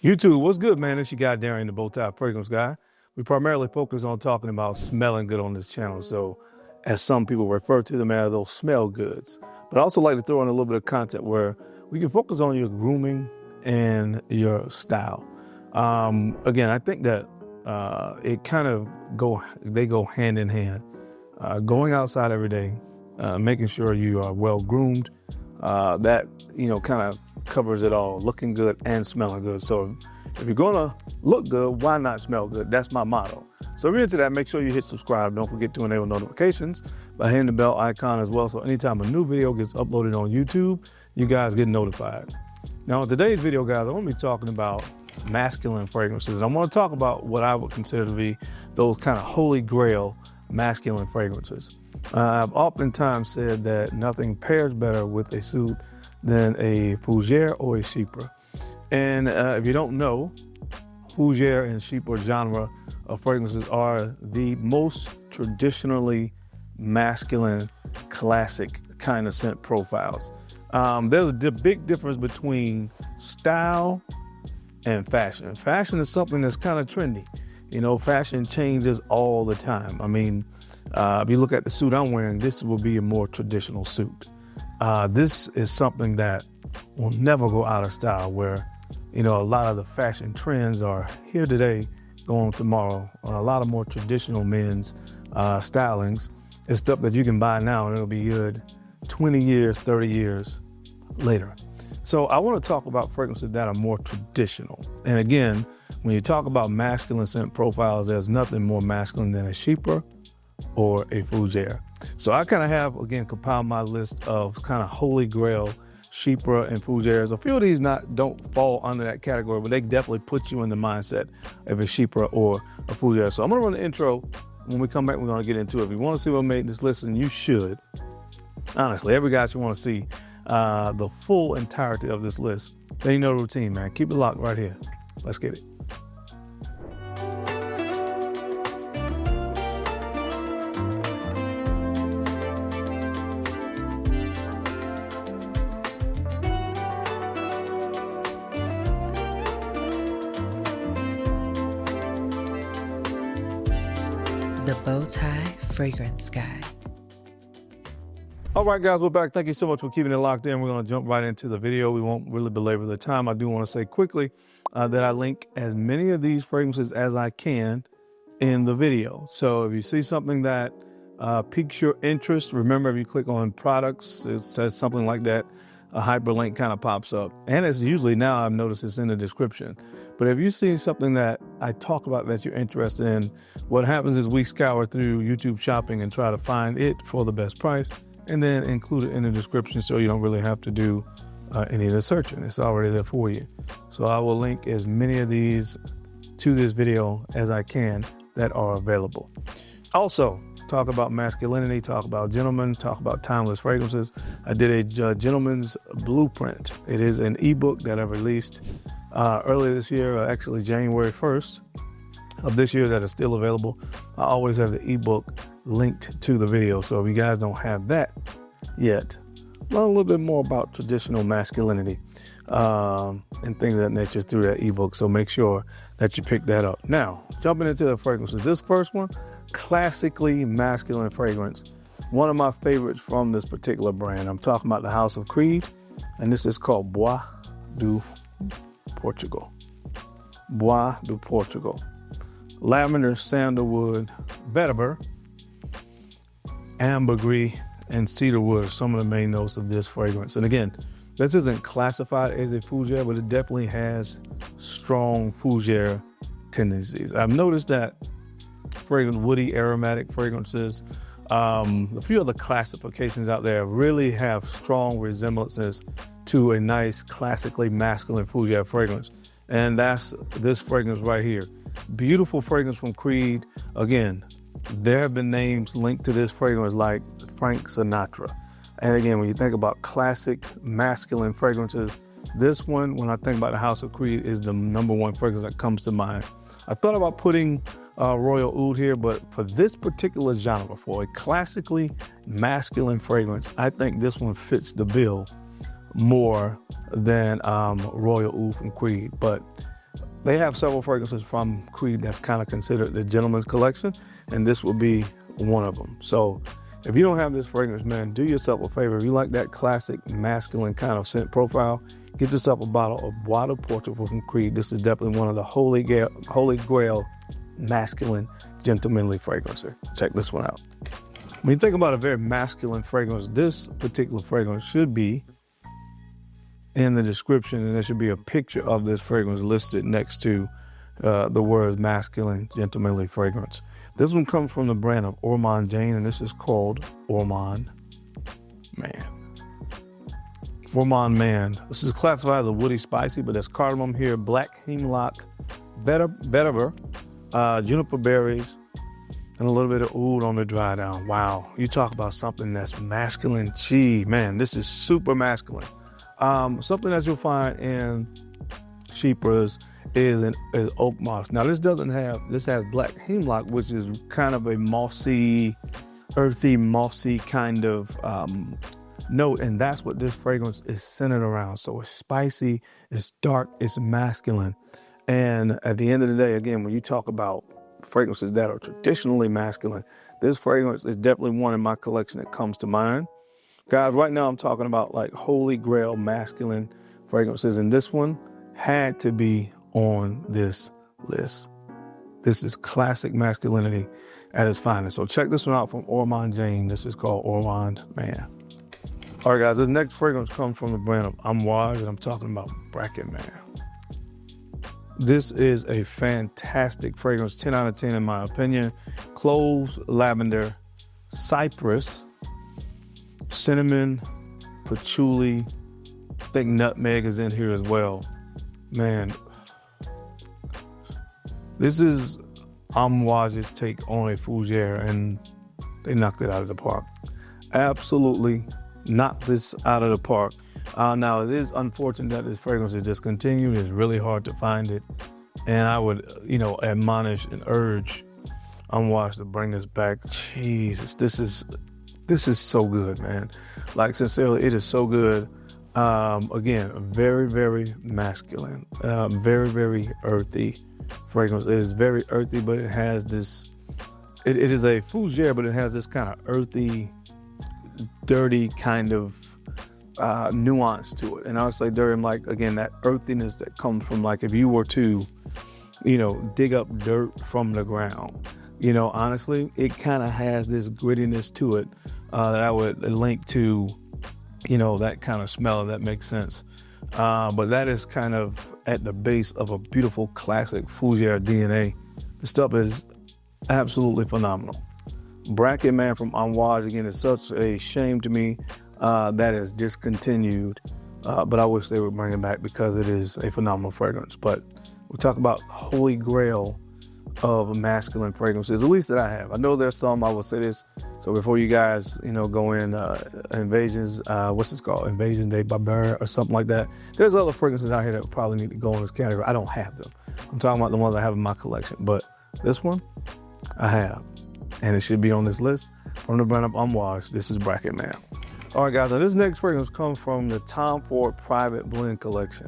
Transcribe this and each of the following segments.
YouTube, what's good, man? It's your guy, Darren, the BowTie Fragrance Guy. We primarily focus on talking about smelling good on this channel. So, as some people refer to them as those smell goods. But I also like to throw in a little bit of content where we can focus on your grooming and your style. Again, I think that it kind of go hand in hand. Going outside every day, making sure you are well groomed, that, kind of covers it all, looking good and smelling good. So if you're gonna look good, why not smell good? That's my motto. So if you're into that, make sure you hit subscribe. Don't forget to enable notifications by hitting the bell icon as well. So anytime a new video gets uploaded on YouTube, you guys get notified. Now in today's video, guys, I'm gonna be talking about masculine fragrances. I want to talk about what I would consider to be those kind of holy grail masculine fragrances. I've oftentimes said that nothing pairs better with a suit than a Fougère or a Chypre. And if you don't know, Fougère and Chypre genre of fragrances are the most traditionally masculine, classic kind of scent profiles. There's a big difference between style and fashion. Fashion is something that's kind of trendy. Fashion changes all the time. I mean, if you look at the suit I'm wearing, this will be a more traditional suit. This is something that will never go out of style, where, a lot of the fashion trends are here today, going tomorrow. A lot of more traditional men's stylings is stuff that you can buy now and it'll be good 20 years, 30 years later. So I want to talk about fragrances that are more traditional. And again, when you talk about masculine scent profiles, there's nothing more masculine than a Chypre or a Fougère. So I kind of have, again, compiled my list of kind of holy grail Chypre and Fougères. A few of these don't fall under that category, but they definitely put you in the mindset of a Chypre or a Fougère. So I'm going to run the intro. When we come back, we're going to get into it. If you want to see what made this list, and you should, honestly, every guy should want to see the full entirety of this list. Then you know the routine, man. Keep it locked right here. Let's get it. The BowTie Fragrance Guy. All right, guys, we're back. Thank you so much for keeping it locked in. We're going to jump right into the video. We won't really belabor the time. I do want to say quickly that I link as many of these fragrances as I can in the video. So if you see something that piques your interest, remember, if you click on products, it says something like that, a hyperlink kind of pops up. And it's usually, now I've noticed, it's in the description. But if you see something that I talk about that you're interested in, what happens is we scour through YouTube shopping and try to find it for the best price, and then include it in the description so you don't really have to do any of the searching. It's already there for you. So I will link as many of these to this video as I can that are available. Also, talk about masculinity, talk about gentlemen, talk about timeless fragrances. I did a gentleman's blueprint. It is an ebook that I released earlier this year, actually January 1st of this year, that is still available. I always have the ebook linked to the video. So if you guys don't have that yet, learn a little bit more about traditional masculinity and things of that nature through that ebook. So make sure that you pick that up. Now, jumping into the fragrances. This first one, classically masculine fragrance. One of my favorites from this particular brand. I'm talking about the House of Creed, and this is called Bois du Portugal. Bois du Portugal. Lavender, sandalwood, vetiver, ambergris, and cedarwood are some of the main notes of this fragrance. And again, this isn't classified as a Fougère, but it definitely has strong Fougère tendencies. I've noticed that fragrant, woody, aromatic fragrances, a few other classifications out there really have strong resemblances to a nice, classically masculine Fougère fragrance. And that's this fragrance right here. Beautiful fragrance from Creed. Again, there have been names linked to this fragrance like Frank Sinatra. And again, when you think about classic masculine fragrances, this one, when I think about the House of Creed, is the #1 fragrance that comes to mind. I thought about putting Royal Oud here, but for this particular genre, for a classically masculine fragrance, I think this one fits the bill more than Royal Oud from Creed. But They have several fragrances from Creed that's kind of considered the gentleman's collection, and this will be one of them. So if you don't have this fragrance, man, do yourself a favor. If you like that classic masculine kind of scent profile, get yourself a bottle of Bois de Portugal from Creed. This is definitely one of the holy grail masculine gentlemanly fragrances. Check this one out. When you think about a very masculine fragrance, this particular fragrance should be in the description, and there should be a picture of this fragrance listed next to the words masculine gentlemanly fragrance. This one comes from the brand of Ormonde Jayne, and this is called Ormonde Man. Ormonde Man. This is classified as a woody spicy, but there's cardamom here, black hemlock, vetiver, juniper berries, and a little bit of oud on the dry down. Wow, you talk about something that's masculine. Gee, man, this is super masculine. Something that you'll find in Chypres is oak moss. Now this has black hemlock, which is kind of a mossy, earthy, mossy kind of note, and that's what this fragrance is centered around. So it's spicy, it's dark, it's masculine. And at the end of the day, again, when you talk about fragrances that are traditionally masculine, this fragrance is definitely one in my collection that comes to mind. Guys, right now I'm talking about like holy grail masculine fragrances, and this one had to be on this list. This is classic masculinity at its finest. So check this one out from Ormonde Jayne. This is called Ormonde Man. All right, guys, this next fragrance comes from the brand of Amouage, and I'm talking about Bracken Man. This is a fantastic fragrance, 10 out of 10 in my opinion. Cloves, lavender, cypress, cinnamon, patchouli, I think nutmeg is in here as well. Man, this is Amouage's take on a Fougère, and they knocked it out of the park. Absolutely knocked this out of the park. Now, it is unfortunate that this fragrance is discontinued. It's really hard to find it. And I would, admonish and urge Amouage to bring this back. Jesus, this is so good, man. Like, sincerely, it is so good. Again, very, very masculine, very, very earthy fragrance. It is very earthy, but it has this, it is a Fougère, but it has this kind of earthy, dirty kind of nuance to it. And I would say dirty, like, again, that earthiness that comes from, like, if you were to, dig up dirt from the ground, honestly, it kind of has this grittiness to it that I would link to, that kind of smell, if that makes sense. But that is kind of at the base of a beautiful classic Fougère DNA. The stuff is absolutely phenomenal. Bracken Man from Amouage, again, is such a shame to me that is discontinued, but I wish they would bring it back because it is a phenomenal fragrance. But we talk about holy grail of masculine fragrances, at least that I have. I know there's some, I will say this, so before you guys, go in Invasions, what's this called? Invasion de Barbare or something like that. There's other fragrances out here that probably need to go in this category. I don't have them. I'm talking about the ones I have in my collection, but this one I have, and it should be on this list from the brand of Amouage. This is Bracken Man. All right, guys, now this next fragrance comes from the Tom Ford Private Blend collection.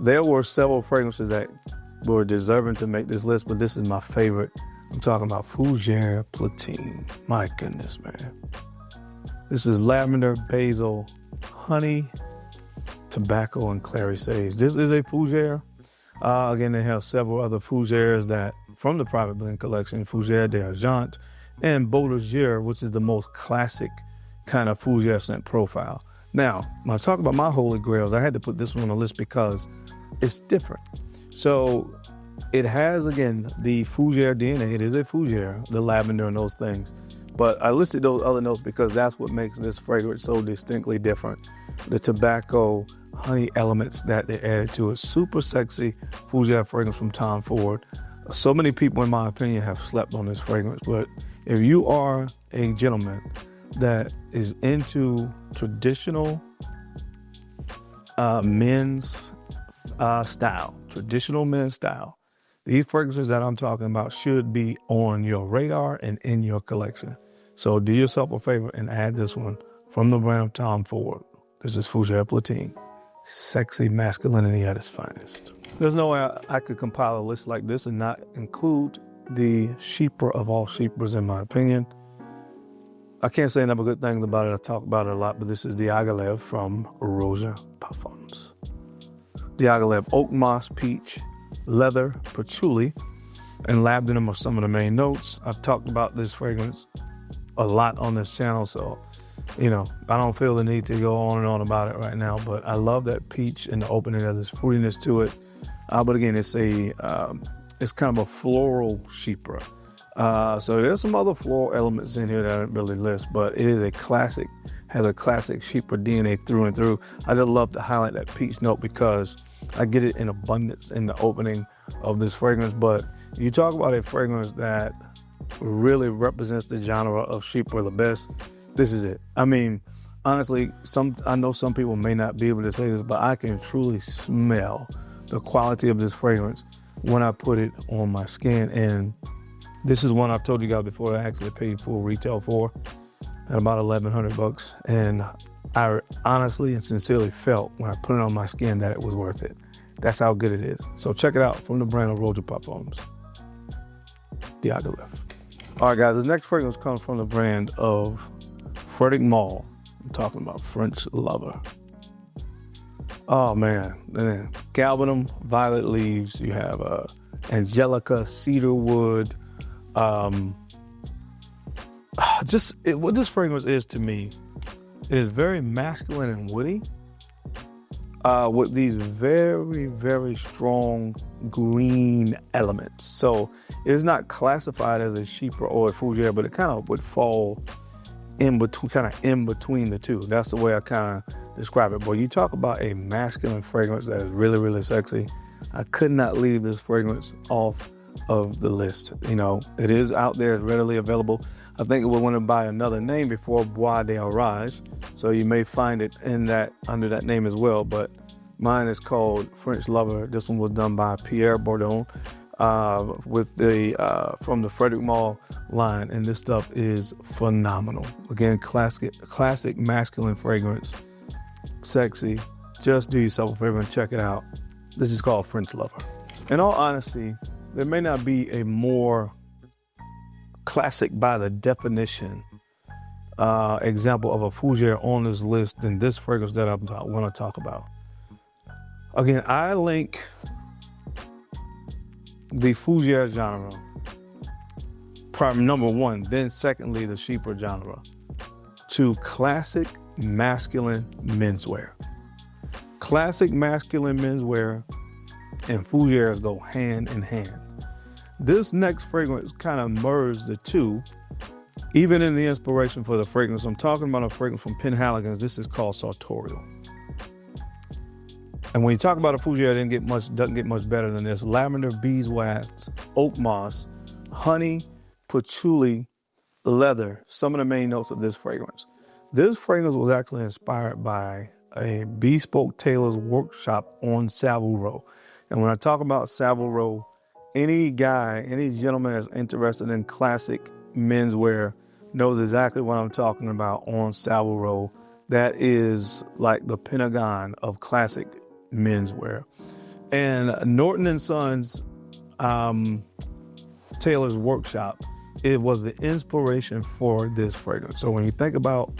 There were several fragrances that were deserving to make this list, but this is my favorite. I'm talking about Fougère Platine. My goodness, man. This is lavender, basil, honey, tobacco, and clary sage. This is a Fougère. Again, they have several other Fougères that from the Private Blend collection, Fougère d'Argent and Boadicea, which is the most classic kind of Fougère scent profile. Now, when I talk about my holy grails, I had to put this one on the list because it's different. So it has, again, the Fougère DNA. It is a Fougère, the lavender and those things. But I listed those other notes because that's what makes this fragrance so distinctly different. The tobacco, honey elements that they added to it. Super sexy Fougère fragrance from Tom Ford. So many people, in my opinion, have slept on this fragrance. But if you are a gentleman that is into traditional men's style, traditional men's style, these fragrances that I'm talking about should be on your radar and in your collection. So do yourself a favor and add this one from the brand of Tom Ford. This is Fougère Platine. Sexy masculinity at its finest. There's no way I could compile a list like this and not include the sheeper of all sheepers, in my opinion. I can't say enough good things about it. I talk about it a lot, but this is Diaghilev from Roja Parfums. Diaghilev Oak Moss, Peach, Leather, Patchouli, and Labdanum are some of the main notes. I've talked about this fragrance a lot on this channel, so I don't feel the need to go on and on about it right now, but I love that peach in the opening. There's this fruitiness to it. But again, it's kind of a floral sheeper. So there's some other floral elements in here that I didn't really list, but it is a classic, has a classic sheeper DNA through and through. I just love to highlight that peach note because I get it in abundance in the opening of this fragrance. But you talk about a fragrance that really represents the genre of sheeper the best, this is it. I mean, honestly, I know some people may not be able to say this, but I can truly smell the quality of this fragrance when I put it on my skin. And this is one I've told you guys before I actually paid full retail for at about $1,100. And I honestly and sincerely felt when I put it on my skin that it was worth it. That's how good it is. So check it out from the brand of Roja Parfums, Diaghilev. All right, guys, this next fragrance comes from the brand of Frederic Malle. I'm talking about French Lover. Oh man, and then Galbanum, Violet Leaves. You have Angelica, Cedarwood. What this fragrance is to me, it is very masculine and woody, with these very, very strong green elements. So it is not classified as a sheeper or a fougere, but it kind of would fall in between the two. That's the way I kind of describe it. But you talk about a masculine fragrance that is really, really sexy. I could not leave this fragrance off of the list. It is out there, it's readily available. I think it would want to buy another name before Bois de Orage, so you may find it under that name as well. But mine is called French Lover. This one was done by Pierre Bourdon from the Frederic Malle line, and this stuff is phenomenal. Again, classic masculine fragrance, sexy. Just do yourself a favor and check it out. This is called French Lover. In all honesty, there may not be a more classic by the definition example of a fougere on this list than this fragrance that I want to talk about. Again, I link the fougere genre, number one, then secondly, the sheeper genre, to classic masculine menswear. Classic masculine menswear and fougeres go hand in hand. This next fragrance kind of merged the two, even in the inspiration for the fragrance. I'm talking about a fragrance from Penhaligon. This is called Sartorial. And when you talk about a fougere, it doesn't get much better than this. Lavender, beeswax, oak moss, honey, patchouli, leather, some of the main notes of this fragrance. This fragrance was actually inspired by a bespoke tailor's workshop on Savile Row. And when I talk about Savile Row, any gentleman that's interested in classic menswear knows exactly what I'm talking about on Savile Row. That is like the Pentagon of classic menswear. And Norton & Sons tailor's workshop, it was the inspiration for this fragrance. So when you think about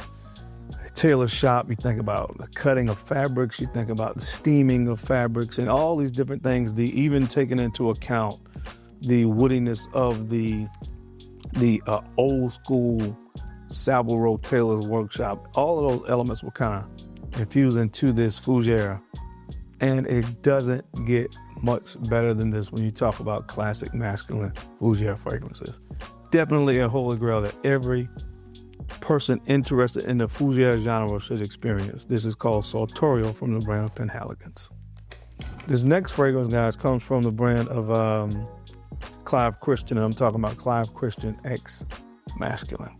a tailor shop, you think about the cutting of fabrics, you think about the steaming of fabrics and all these different things, even taking into account the woodiness of the old school Savile Row tailor's workshop. All of those elements were kind of infused into this fougere, and it doesn't get much better than this when you talk about classic masculine fougere fragrances. Definitely a holy grail that every person interested in the fougere genre should experience. This is called Sartorial from the brand of Penhaligons. This next fragrance, guys, comes from the brand of Clive Christian, and I'm talking about Clive Christian X Masculine.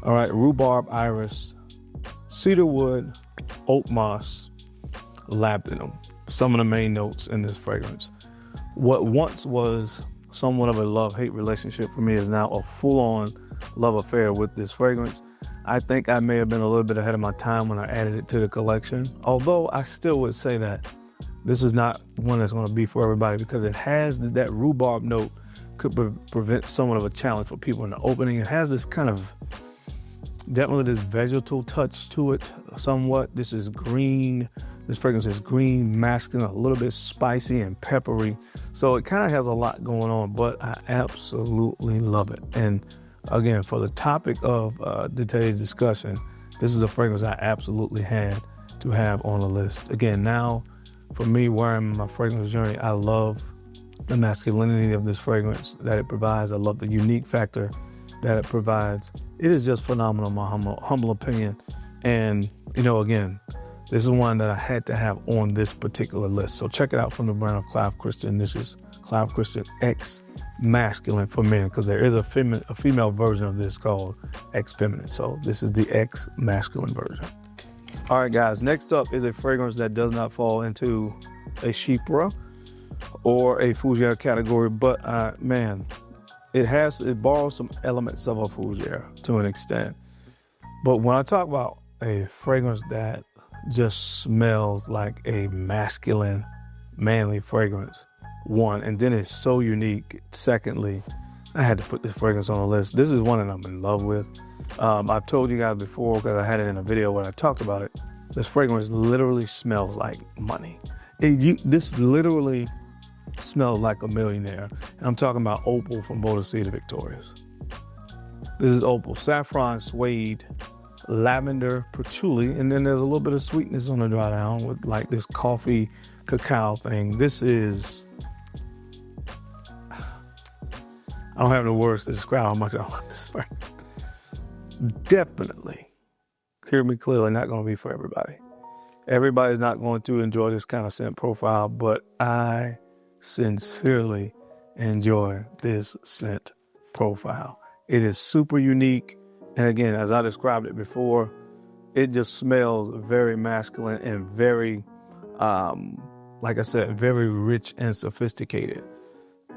All right, rhubarb, iris, cedarwood, oak moss, labdanum. Some of the main notes in this fragrance. What once was somewhat of a love-hate relationship for me is now a full-on love affair with this fragrance. I think I may have been a little bit ahead of my time when I added it to the collection, although I still would say that this is not one that's going to be for everybody because it has that rhubarb note, could prevent somewhat of a challenge for people in the opening. It has this kind of, definitely this vegetal touch to it somewhat. This is green. This fragrance is green, masculine, a little bit spicy and peppery. So it kind of has a lot going on, but I absolutely love it. And again, for the topic of today's discussion, this is a fragrance I absolutely had to have on the list. Again, now for me, wearing my fragrance journey, I love the masculinity of this fragrance that it provides. I love the unique factor that it provides. It is just phenomenal, in my humble opinion. And, you know, again, this is one that I had to have on this particular list. So check it out from the brand of Clive Christian. This is Clive Christian X Masculine for men, because there is a female version of this called X Feminine. So this is the X Masculine version. All right, guys, next up is a fragrance that does not fall into a Chypre or a Fougère category, but man, it borrows some elements of a Fougère to an extent. But when I talk about a fragrance that just smells like a masculine, manly fragrance, one, and then it's so unique. Secondly, I had to put this fragrance on the list. This is one that I'm in love with. I've told you guys before, because I had it in a video when I talked about it. This fragrance literally smells like money. This literally smells like a millionaire. And I'm talking about Opal from BowTie to Victorious. This is Opal, saffron, suede, lavender, patchouli, and then there's a little bit of sweetness on the dry down with like this coffee cacao thing. This is, I don't have the words to describe how much I love this fragrance. Definitely, hear me clearly, not going to be for everybody. Everybody's not going to enjoy this kind of scent profile, but I sincerely enjoy this scent profile. It is super unique. And again, as I described it before, it just smells very masculine and very, like I said, very rich and sophisticated.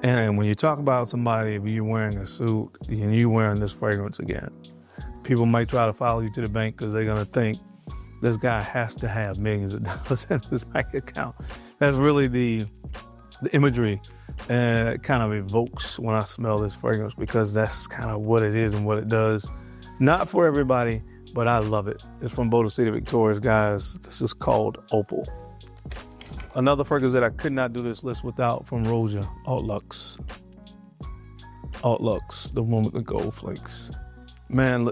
And when you talk about somebody, if you're wearing a suit and you're wearing this fragrance again, people might try to follow you to the bank because they're going to think this guy has to have millions of dollars in his bank account. That's really the imagery it kind of evokes when I smell this fragrance, because that's kind of what it is and what it does. Not for everybody, but I love it. It's from BowTie to Victorious, guys. This is called Opal. Another fragrance that I could not do this list without, from Roja, Luxe. Luxe, the one with the gold flakes. Man,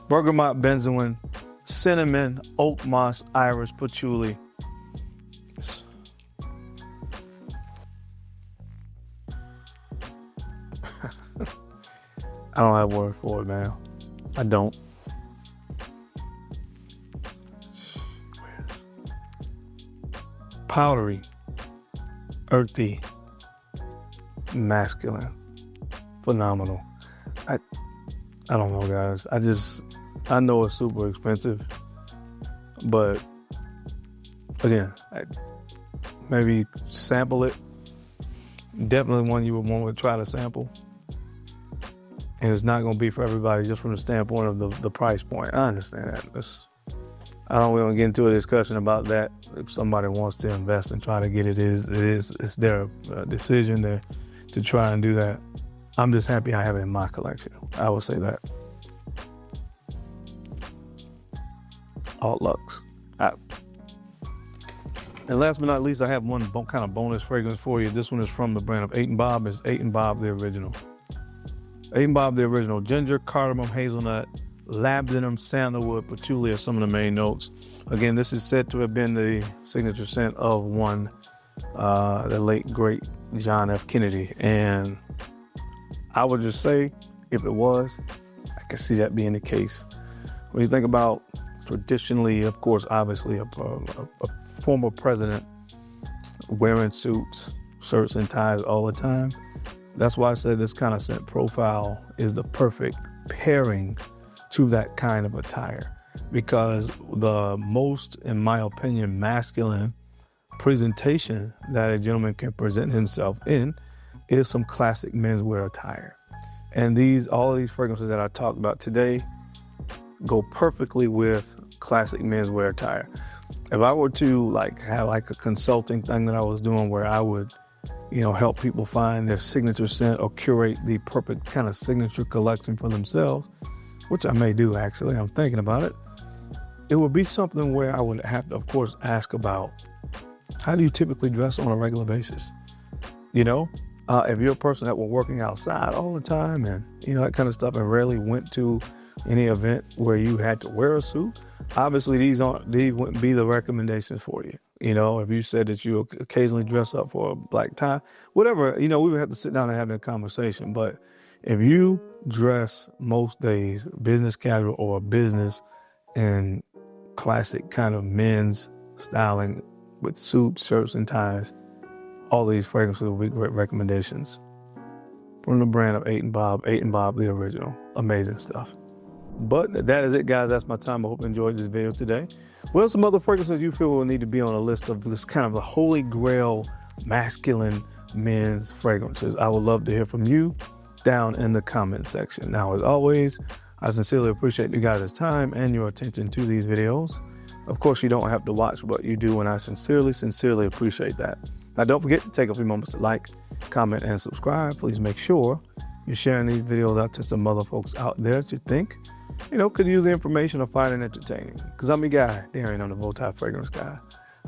bergamot, benzoin, cinnamon, oak moss, iris, patchouli. I don't have a word for it, man. I don't. Powdery, earthy, masculine, phenomenal. I don't know, guys. I know it's super expensive, but again, maybe sample it. Definitely one you would want to try to sample. And it's not going to be for everybody, just from the standpoint of the price point. I understand that. I don't want to get into a discussion about that. If somebody wants to invest and try to get it's their decision to try and do that. I'm just happy I have it in my collection. I will say that. Luxe. And last but not least, I have one kind of bonus fragrance for you. This one is from the brand of Eight & Bob. It's Eight & Bob the original. Eight & Bob the original. Ginger, cardamom, hazelnut, labdanum, sandalwood, patchouli are some of the main notes. Again, this is said to have been the signature scent of one, the late great John F. Kennedy. And I would just say, if it was, I can see that being the case. When you think about traditionally, of course, obviously a former president wearing suits, shirts and ties all the time. That's why I said this kind of scent profile is the perfect pairing to that kind of attire, because the most, in my opinion, masculine presentation that a gentleman can present himself in is some classic menswear attire. And all of these fragrances that I talked about today go perfectly with classic menswear attire. If I were to like have like a consulting thing that I was doing where I would, you know, help people find their signature scent or curate the perfect kind of signature collection for themselves, which I may do actually, I'm thinking about it. It would be something where I would have to, of course, ask about how do you typically dress on a regular basis? You know, if you're a person that was working outside all the time and, you know, that kind of stuff and rarely went to any event where you had to wear a suit, obviously these wouldn't be the recommendations for you. You know, if you said that you occasionally dress up for a black tie, whatever, you know, we would have to sit down and have that conversation. But if you dress most days business casual or business in classic kind of men's styling with suits, shirts, and ties, all these fragrances will be great recommendations. From the brand of 8 and Bob, the original. Amazing stuff. But that is it, guys. That's my time. I hope you enjoyed this video today. What are some other fragrances you feel will need to be on a list of this kind of the holy grail masculine men's fragrances? I would love to hear from you down in the comment section. Now, as always, I sincerely appreciate you guys' time and your attention to these videos. Of course, you don't have to watch what you do, and I sincerely appreciate that. Now, don't forget to take a few moments to like, comment, and subscribe. Please make sure you're sharing these videos out to some other folks out there that you think, you know, could use the information or find it entertaining. Because I'm your guy, Darren, I'm the BowTie Fragrance Guy.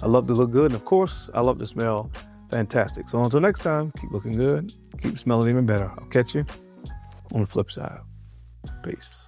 I love to look good, and of course, I love to smell fantastic. So until next time, keep looking good, keep smelling even better. I'll catch you on the flip side. Peace.